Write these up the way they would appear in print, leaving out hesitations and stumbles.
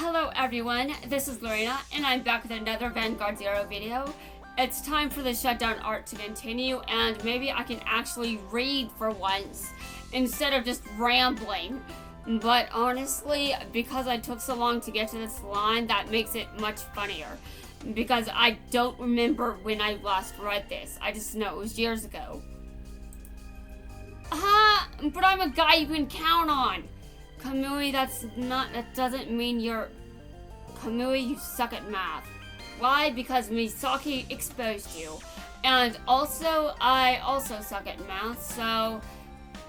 Hello everyone, this is Lorena, and I'm back with another Vanguard Zero video. It's time for the shutdown art to continue, and maybe I can actually read for once, instead of just rambling. But honestly, because I took so long to get to this line, that makes it much funnier. Because I don't remember when I last read this, I just know it was years ago. But I'm a guy you can count on! Kamui, that doesn't mean you're... Kamui, you suck at math. Why? Because Misaki exposed you. And also, I also suck at math, so...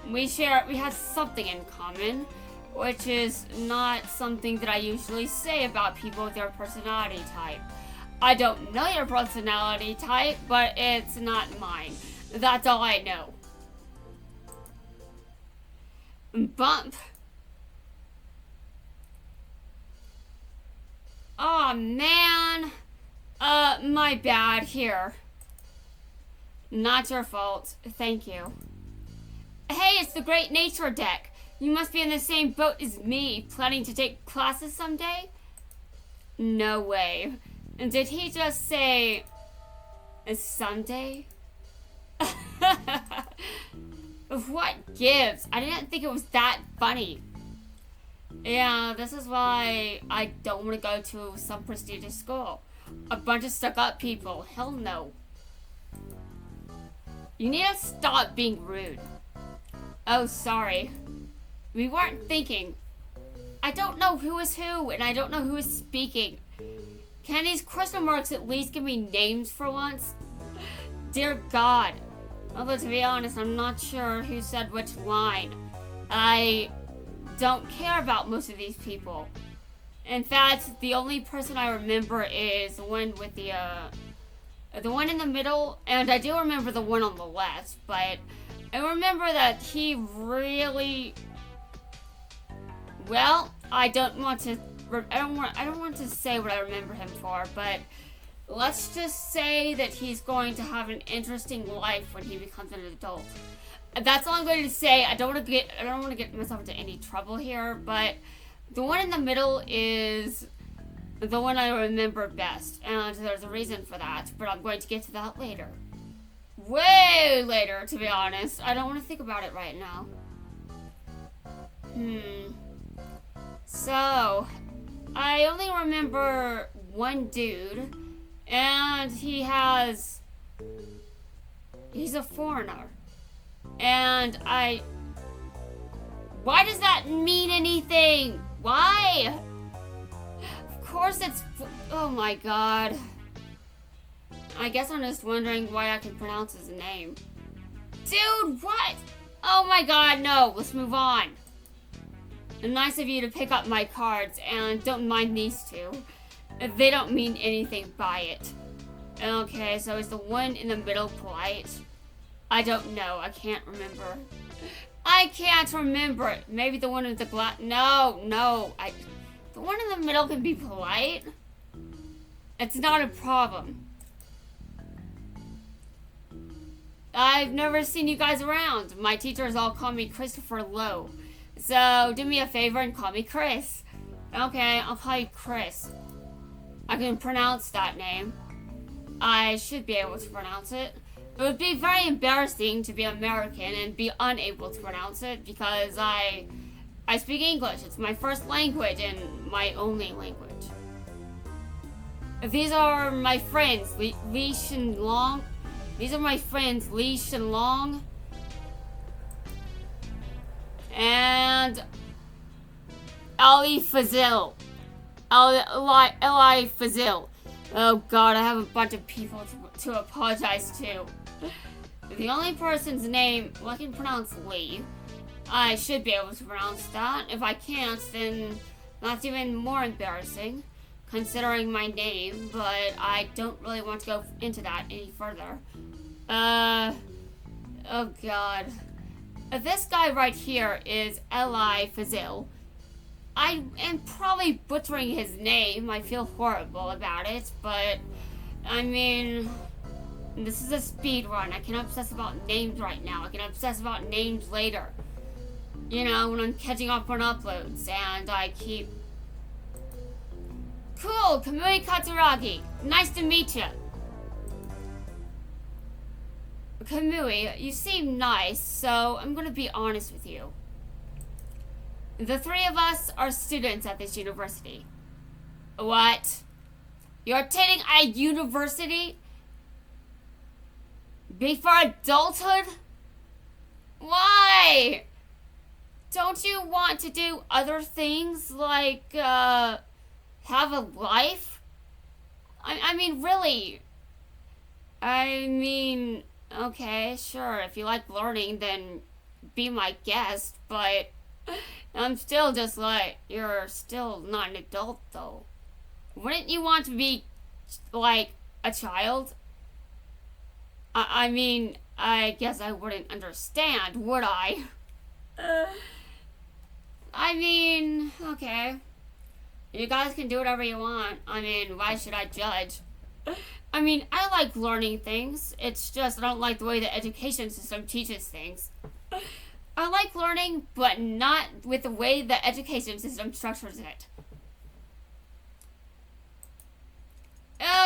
we have something in common, which is not something that I usually say about people with their personality type. I don't know your personality type, but it's not mine. That's all I know. Bump. Aw, man. My bad. Here. Not your fault. Thank you. Hey, it's the Great Nature deck. You must be in the same boat as me, planning to take classes someday? No way. And did he just say... someday? What gives? I didn't think it was that funny. Yeah, this is why I don't want to go to some prestigious school. A bunch of stuck-up people. Hell no. You need to stop being rude. Oh, sorry. We weren't thinking. I don't know who is who, and I don't know who is speaking. Can these question marks at least give me names for once? Dear God. Although, to be honest, I'm not sure who said which line. I don't care about most of these people. In fact, the only person I remember is the one with the one in the middle, and I do remember the one on the left, but I remember that he really, well, I don't want to say what I remember him for, but let's just say that he's going to have an interesting life when he becomes an adult. That's all I'm going to say. I don't want to get myself into any trouble here, but the one in the middle is the one I remember best, and there's a reason for that, but I'm going to get to that later. Way later, to be honest. I don't want to think about it right now. So, I only remember one dude, and he's a foreigner. And why does that mean anything? Why? Of course it's, oh my God. I guess I'm just wondering why I can pronounce his name. Dude, what? Oh my God, no, let's move on. Nice of you to pick up my cards, and don't mind these two. They don't mean anything by it. Okay, so is the one in the middle polite? I don't know. I can't remember. I can't remember it. Maybe the one with the glass. No. The one in the middle can be polite. It's not a problem. I've never seen you guys around. My teachers all call me Christopher Lowe. So do me a favor and call me Chris. Okay, I'll call you Chris. I can pronounce that name. I should be able to pronounce it. It would be very embarrassing to be American and be unable to pronounce it because I speak English. It's my first language and my only language. These are my friends, Li Shenlong. These are my friends, Li Shenlong and Ali Fazil. Eli Fazil. Oh God, I have a bunch of people to apologize to. The only person's name, well, I can pronounce Lee. I should be able to pronounce that. If I can't, then that's even more embarrassing, considering my name, but I don't really want to go into that any further. Oh God. This guy right here is Eli Fazil. I am probably butchering his name. I feel horrible about it, but I mean, this is a speed run. I can obsess about names right now. I can obsess about names later. You know, when I'm catching up on uploads and I keep Cool, Kamui Katsuragi. Nice to meet you. Kamui, you seem nice, so I'm gonna be honest with you. The three of us are students at this university. What? You're attending a university? Before adulthood? Why? Don't you want to do other things like, have a life? I mean, really. I mean, okay, sure, if you like learning, then be my guest, but I'm still just like, you're still not an adult, though. Wouldn't you want to be, like, a child? I mean, I guess I wouldn't understand, would I? I mean, okay. You guys can do whatever you want. I mean, why should I judge? I mean, I like learning things. It's just I don't like the way the education system teaches things. I like learning, but not with the way the education system structures it.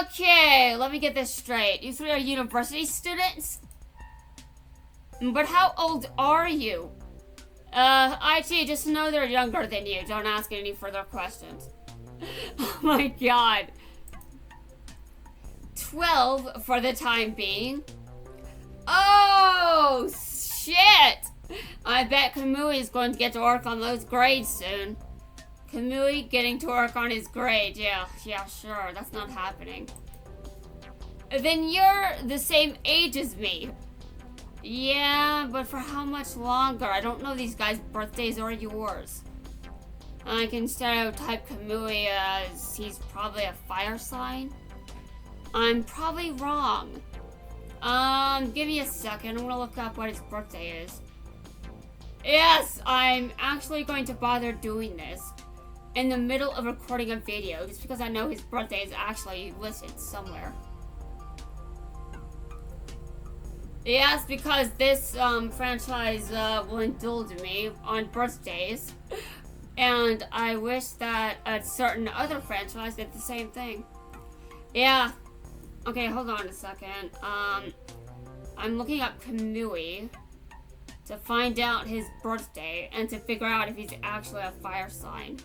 Okay, let me get this straight. You three are university students? But how old are you? IT, just know they're younger than you. Don't ask any further questions. Oh my god. 12 for the time being. Oh, shit! I bet Kamui is going to get to work on those grades soon. Kamui getting to work on his grades. Yeah, sure. That's not happening. Then you're the same age as me. Yeah, but for how much longer? I don't know these guys' birthdays or yours. I can stereotype Kamui as he's probably a fire sign. I'm probably wrong. Give me a second. I'm gonna look up what his birthday is. Yes, I'm actually going to bother doing this in the middle of recording a video just because I know his birthday is actually listed somewhere. Yes, because this franchise will indulge me on birthdays, and I wish that a certain other franchise did the same thing. Yeah. Okay, hold on a second. I'm looking up Kamui to find out his birthday and to figure out if he's actually a fire sign.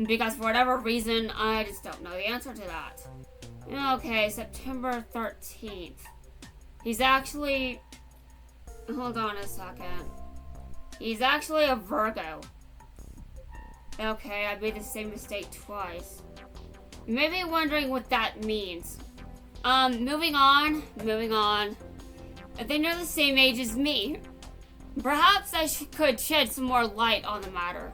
Because for whatever reason, I just don't know the answer to that. Okay, September 13th. He's actually... Hold on a second. He's actually a Virgo. Okay, I made the same mistake twice. You may be wondering what that means. Moving on. I think they're the same age as me. Perhaps I could shed some more light on the matter.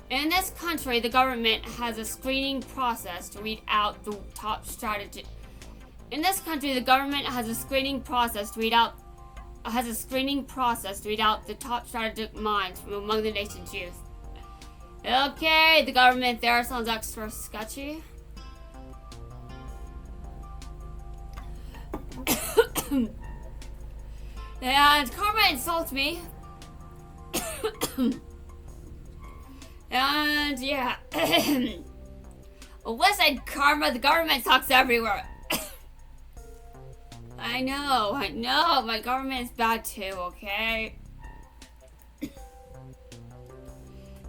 In this country, the government has a screening process to weed out the top strategic minds from among the nation's youth. Okay, the government there sounds extra sketchy. And karma insults me. And yeah. Listen, karma, the government sucks everywhere. I know, my government is bad too, okay?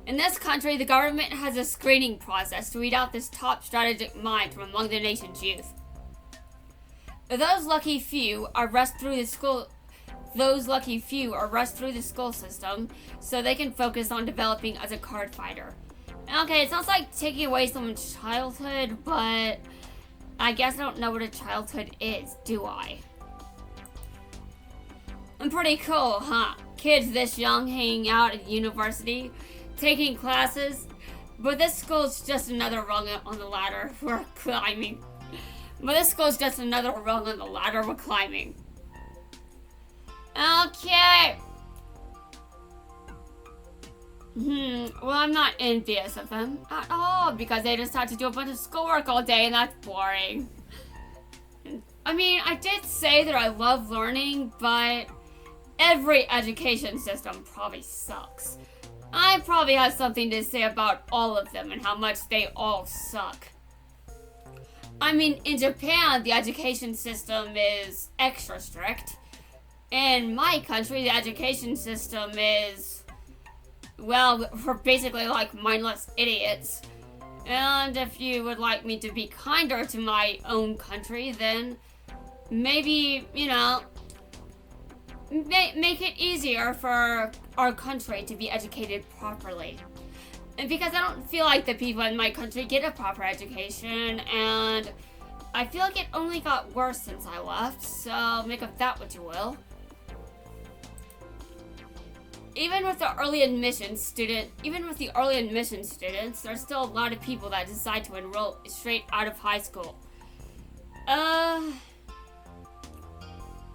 In this country, the government has a screening process to weed out this top strategic mind from among the nation's youth. Those lucky few are rushed through the school system so they can focus on developing as a card fighter. Okay, it sounds like taking away someone's childhood, but I guess I don't know what a childhood is, do I? I'm pretty cool, huh? Kids this young hanging out at university, taking classes, but this school's just another rung on the ladder we're climbing. Okay. Well, I'm not envious of them at all because they just had to do a bunch of schoolwork all day and that's boring. I mean, I did say that I love learning, but Every education system probably sucks. I probably have something to say about all of them and how much they all suck. I mean, in Japan, the education system is extra strict. In my country, the education system is, well, we're basically like mindless idiots. And if you would like me to be kinder to my own country, then maybe, make it easier for our country to be educated properly. And because I don't feel like the people in my country get a proper education, and I feel like it only got worse since I left, so make of that what you will. Even with the early admission students, there's still a lot of people that decide to enroll straight out of high school.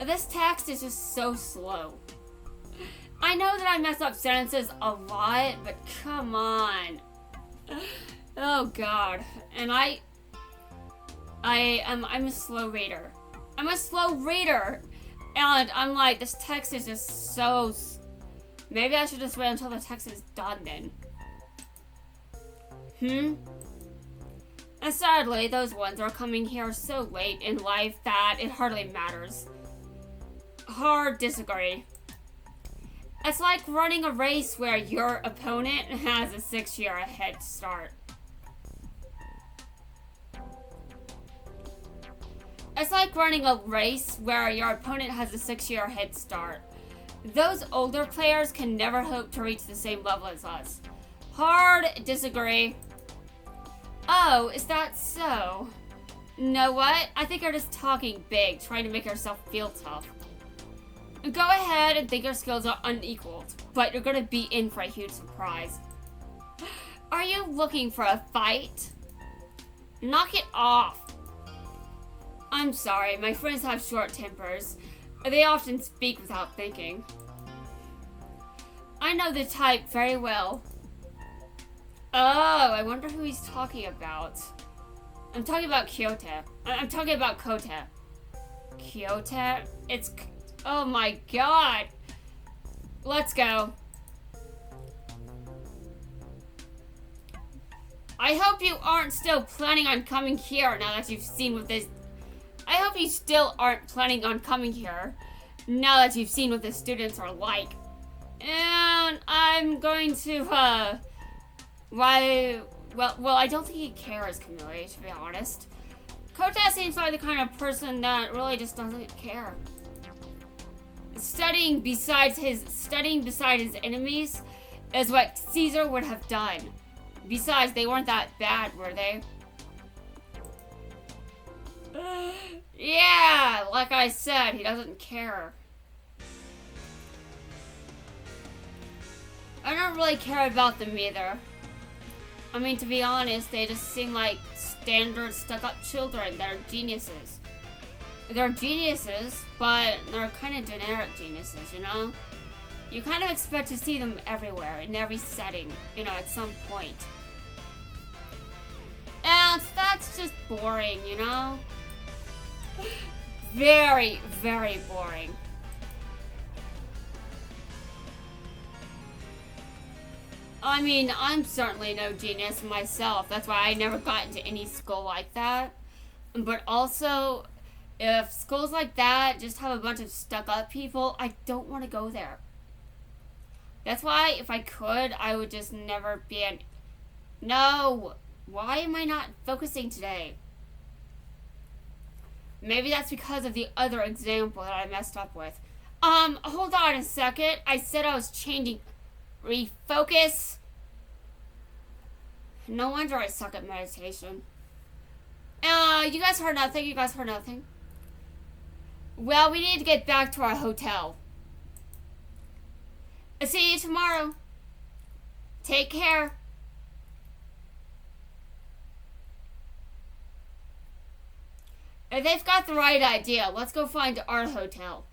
This text is just so slow. I know that I mess up sentences a lot, but come on. Oh god. And I'm a slow reader. And I'm like, this text is just so... Maybe I should just wait until the text is done then. And sadly, those ones are coming here so late in life that it hardly matters. Hard disagree. It's like running a race where your opponent has a 6-year head start. It's like running a race where your opponent has a 6-year head start. Those older players can never hope to reach the same level as us. Hard disagree. Oh, is that so? Know what? I think you're just talking big, trying to make yourself feel tough. Go ahead and think your skills are unequaled, but you're gonna be in for a huge surprise. Are you looking for a fight? Knock it off. I'm sorry, my friends have short tempers. They often speak without thinking. I know the type very well. Oh, I wonder who he's talking about. I'm talking about Kyoto. I'm talking about Kota. Kyoto? Oh my god. Let's go. I hope you aren't still planning on coming here now that you've seen what this... I hope you still aren't planning on coming here now that you've seen what the students are like. And I'm going to, I don't think he cares, Camille, to be honest. Kota seems like the kind of person that really just doesn't care. Studying beside his enemies is what Caesar would have done. Besides, they weren't that bad, were they? Yeah, like I said, he doesn't care. I don't really care about them either. I mean, to be honest, they just seem like standard stuck-up children that are geniuses. They're geniuses, but they're kind of generic geniuses, you know? You kind of expect to see them everywhere, in every setting, at some point. And that's just boring, Very, very boring. I mean, I'm certainly no genius myself. That's why I never got into any school like that. But also, if schools like that just have a bunch of stuck-up people, I don't want to go there. That's why, if I could, I would just never be an... No! Why am I not focusing today? Maybe that's because of the other example that I messed up with. Hold on a second. I said I was changing... Refocus. No wonder I suck at meditation. You guys heard nothing? Well, we need to get back to our hotel. I'll see you tomorrow. Take care. They've got the right idea. Let's go find our hotel.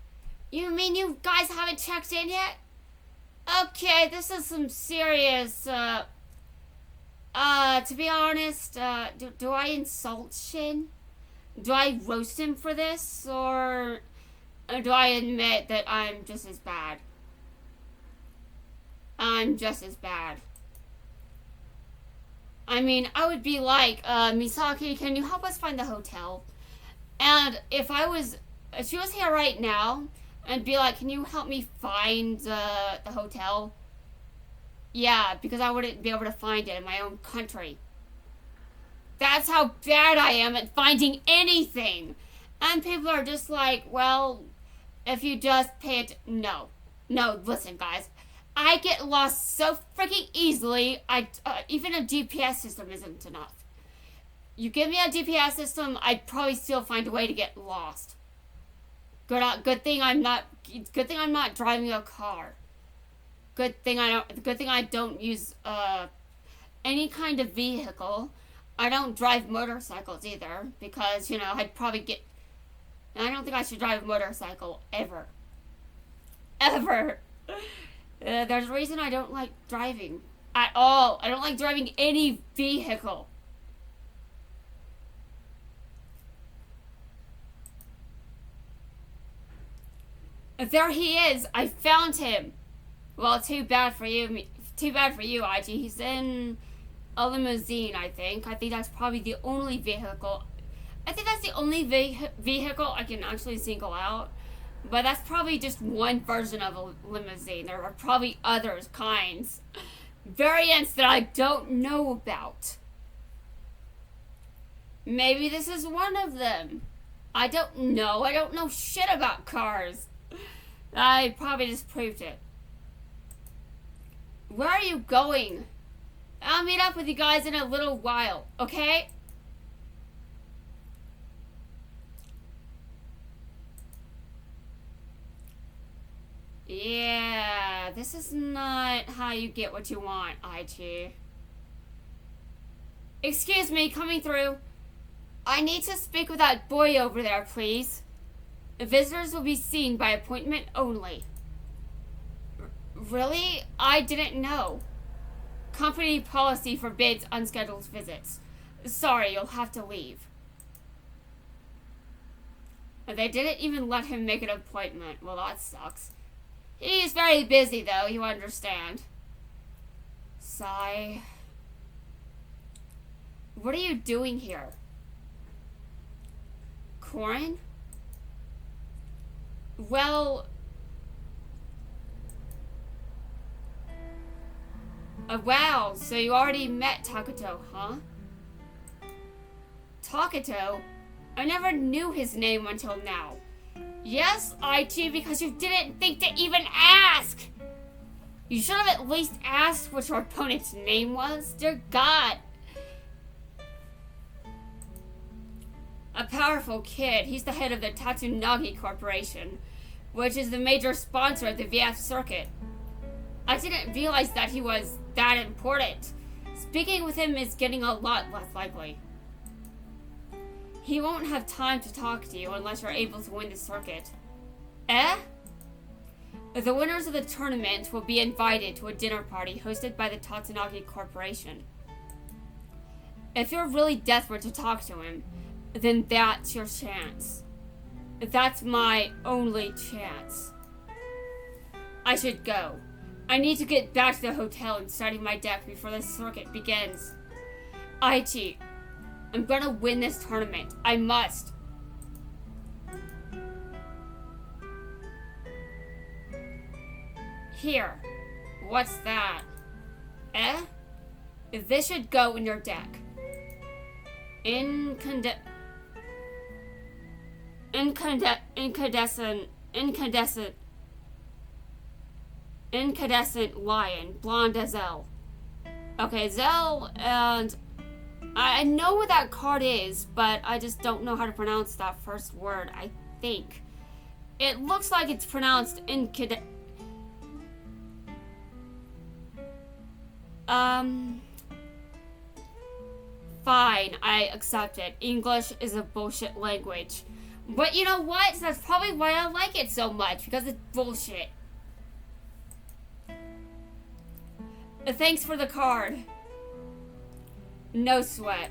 You mean you guys haven't checked in yet? Okay, this is some serious, to be honest, do I insult Shin? Do I roast him for this, or, do I admit that I'm just as bad. I'm just as bad. I mean, I would be like, Misaki, can you help us find the hotel? And if she was here right now, and be like, can you help me find the hotel? Yeah, because I wouldn't be able to find it in my own country. That's how bad I am at finding anything. And people are just like, well, if you just pay it. No, listen, guys. I get lost so freaking easily. Even a GPS system isn't enough. You give me a GPS system, I'd probably still find a way to get lost. Good thing I'm not driving a car. Good thing I don't use any kind of vehicle. I don't drive motorcycles either, because I'd probably get. I don't think I should drive a motorcycle ever. There's a reason I don't like driving at all. I don't like driving any vehicle. There he is. I found him. Well, too bad for you, IG. He's in a limousine, I think. I think that's probably the only vehicle. I think that's the only vehicle I can actually single out. But that's probably just one version of a limousine. There are probably other kinds. Variants that I don't know about. Maybe this is one of them. I don't know. I don't know shit about cars. I probably just proved it. Where are you going? I'll meet up with you guys in a little while, okay? Yeah, this is not how you get what you want, IG. Excuse me, coming through. I need to speak with that boy over there, please. Visitors will be seen by appointment only. Really? I didn't know. Company policy forbids unscheduled visits. Sorry, you'll have to leave. They didn't even let him make an appointment. Well, that sucks. He's very busy, though, you understand. Sigh. What are you doing here? Corin? Well... wow, so you already met Takuto, huh? Takuto? I never knew his name until now. Yes, IT, because you didn't think to even ask! You should have at least asked what your opponent's name was. Dear God. A powerful kid. He's the head of the Tatsunagi Corporation, which is the major sponsor of the VF circuit. I didn't realize that he was that important. Speaking with him is getting a lot less likely. He won't have time to talk to you unless you're able to win the circuit. Eh? The winners of the tournament will be invited to a dinner party hosted by the Tatsunagi Corporation. If you're really desperate to talk to him, then that's your chance. That's my only chance. I should go. I need to get back to the hotel and study my deck before the circuit begins. IT, I'm gonna win this tournament. I must. Here. What's that? Eh? This should go in your deck. Incandescent lion, blonde as Zell. Okay, Zell, and I know what that card is, but I just don't know how to pronounce that first word, I think. It looks like it's pronounced incandescent. Fine, I accept it. English is a bullshit language. But you know what? That's probably why I like it so much, because it's bullshit. Thanks for the card. No sweat.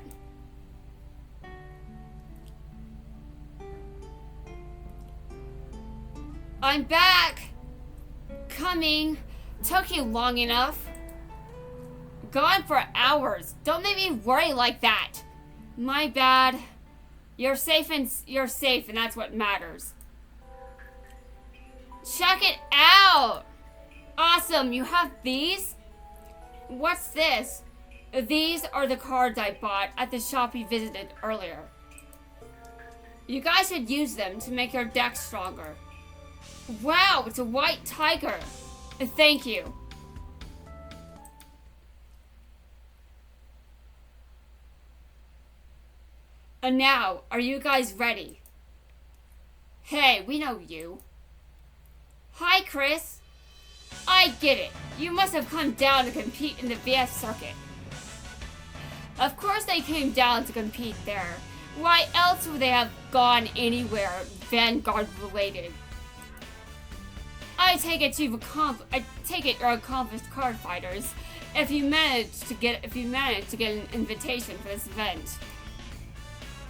I'm back. Coming. Took you long enough. Gone for hours. Don't make me worry like that. My bad. You're safe and that's what matters. Check it out. Awesome. You have these? What's this? These are the cards I bought at the shop we visited earlier. You guys should use them to make your deck stronger. Wow, it's a white tiger. Thank you. And now, are you guys ready? Hey, we know you. Hi, Chris. I get it. You must have come down to compete in the VS circuit. Of course they came down to compete there. Why else would they have gone anywhere Vanguard related? I take it you're accomplished card fighters. If you manage to get an invitation for this event.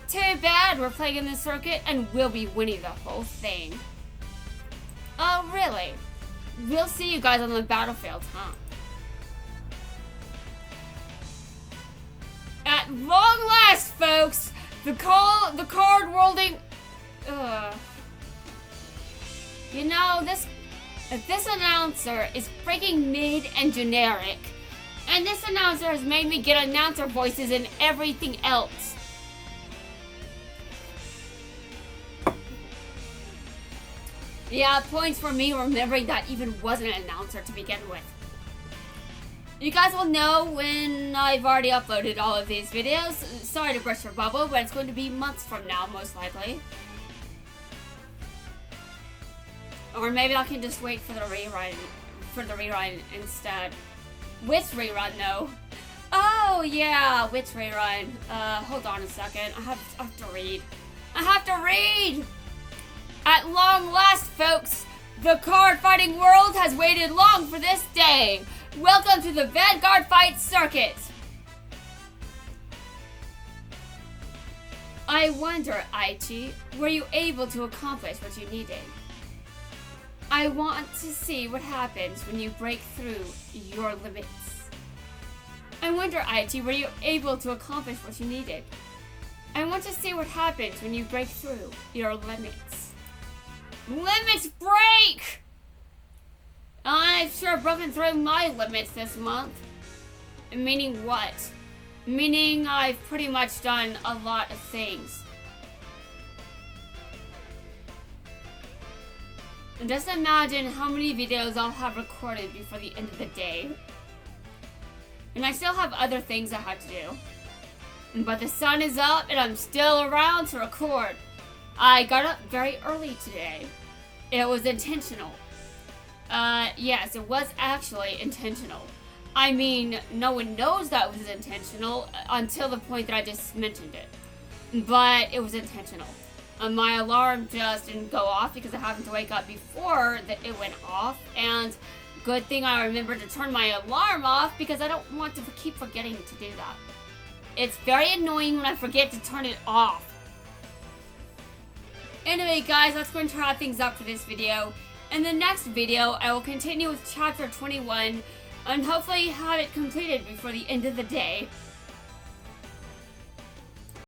Too bad we're playing in this circuit and we'll be winning the whole thing. Oh, really? We'll see you guys on the battlefield, huh? At long last, folks, the card worlding. You know, this announcer is freaking mid and generic, and this announcer has made me get announcer voices and everything else. Yeah, points for me remembering that even wasn't an announcer to begin with. You guys will know when I've already uploaded all of these videos. Sorry to burst your bubble, but it's going to be months from now, most likely. Or maybe I can just wait for the rerun instead. Which rerun though? Oh yeah, which rerun? Hold on a second. I have to read. I have to read! At long last, folks, the card fighting world has waited long for this day. Welcome to the Vanguard Fight Circuit. I wonder, Aichi, were you able to accomplish what you needed? I want to see what happens when you break through your limits. I wonder, Aichi, were you able to accomplish what you needed? I want to see what happens when you break through your limits. Limits break! I've sure broken through my limits this month. Meaning what? Meaning I've pretty much done a lot of things. And just imagine how many videos I'll have recorded before the end of the day. And I still have other things I have to do. But the sun is up and I'm still around to record. I got up very early today. It was intentional. Yes, it was actually intentional. I mean, no one knows that was intentional until the point that I just mentioned it. But it was intentional. My alarm just didn't go off because I happened to wake up before it went off. And good thing I remembered to turn my alarm off because I don't want to keep forgetting to do that. It's very annoying when I forget to turn it off. Anyway, guys, that's going to wrap things up for this video. In the next video, I will continue with Chapter 21 and hopefully have it completed before the end of the day.